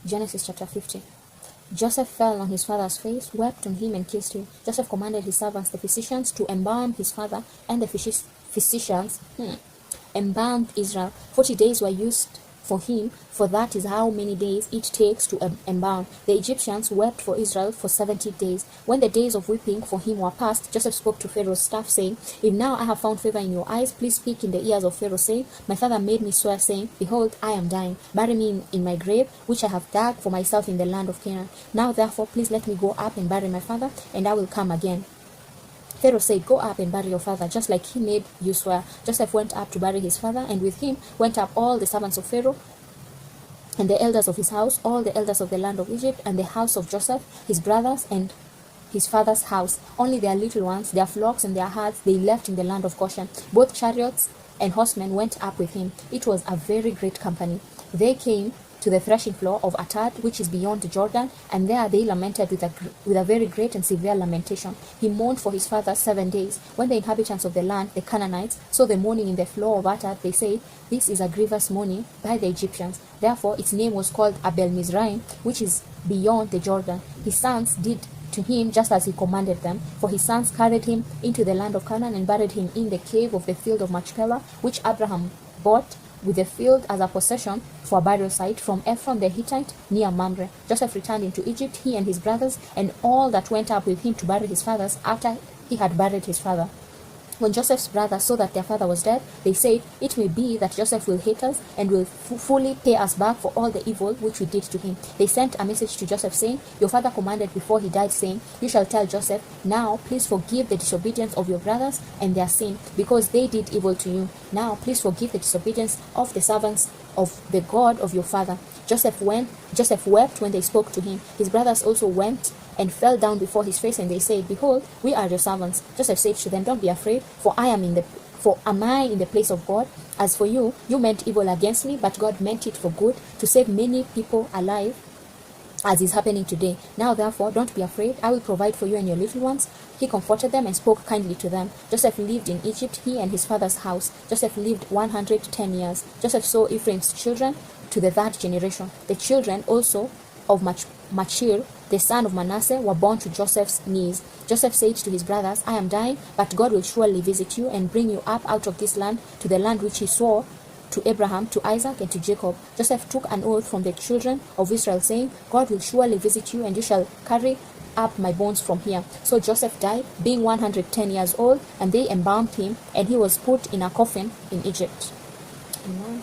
Genesis chapter 50. Joseph fell on his father's face, wept on him, and kissed him. Joseph commanded his servants, the physicians, to embalm his father, and the physicians embalmed Israel. 40 days were used for him, for that is how many days it takes to embalm. The Egyptians wept for Israel for 70 days. When the days of weeping for him were past, Joseph spoke to Pharaoh's staff, saying, If now I have found favor in your eyes, please speak in the ears of Pharaoh, saying, My father made me swear, saying, Behold, I am dying. Bury me in my grave, which I have dug for myself in the land of Canaan. Now therefore, please let me go up and bury my father, and I will come again. Pharaoh said, Go up and bury your father, just like he made you swear. Joseph went up to bury his father, and with him went up all the servants of Pharaoh, and the elders of his house, all the elders of the land of Egypt, and the house of Joseph, his brothers, and his father's house. Only their little ones, their flocks and their herds, they left in the land of Goshen. Both chariots and horsemen went up with him. It was a very great company. They came to the threshing floor of Atad, which is beyond the Jordan, and there they lamented with a very great and severe lamentation. He mourned for his father 7 days. When the inhabitants of the land, the Canaanites, saw the mourning in the floor of Atad, they said, This is a grievous mourning by the Egyptians. Therefore its name was called Abel Mizraim, which is beyond the Jordan. His sons did to him just as he commanded them, for his sons carried him into the land of Canaan and buried him in the cave of the field of Machpelah, which Abraham bought with the field as a possession for a burial site from Ephron the Hittite near Mamre. Joseph returned into Egypt, he and his brothers, and all that went up with him to bury his fathers after he had buried his father. When Joseph's brothers saw that their father was dead, they said, It may be that Joseph will hate us and will fully pay us back for all the evil which we did to him. They sent a message to Joseph saying, Your father commanded before he died, saying, You shall tell Joseph, Now please forgive the disobedience of your brothers and their sin, because they did evil to you. Now please forgive the disobedience of the servants of the God of your father. Joseph wept when they spoke to him. His brothers also went and fell down before his face, and they said, Behold, we are your servants. Joseph said to them, Don't be afraid, for am I in the place of God? As for you, you meant evil against me, but God meant it for good, to save many people alive, as is happening today. Now therefore, don't be afraid. I will provide for you and your little ones. He comforted them and spoke kindly to them. Joseph lived in Egypt, he and his father's house. Joseph lived 110 years. Joseph saw Ephraim's children to the third generation. The children also of Machir, the son of Manasseh, were born to Joseph's knees. Joseph said to his brothers, I am dying, but God will surely visit you and bring you up out of this land to the land which he swore to Abraham, to Isaac, and to Jacob. Joseph took an oath from the children of Israel, saying, God will surely visit you, and you shall carry up my bones from here. So Joseph died, being 110 years old, and they embalmed him, and he was put in a coffin in Egypt. Amen.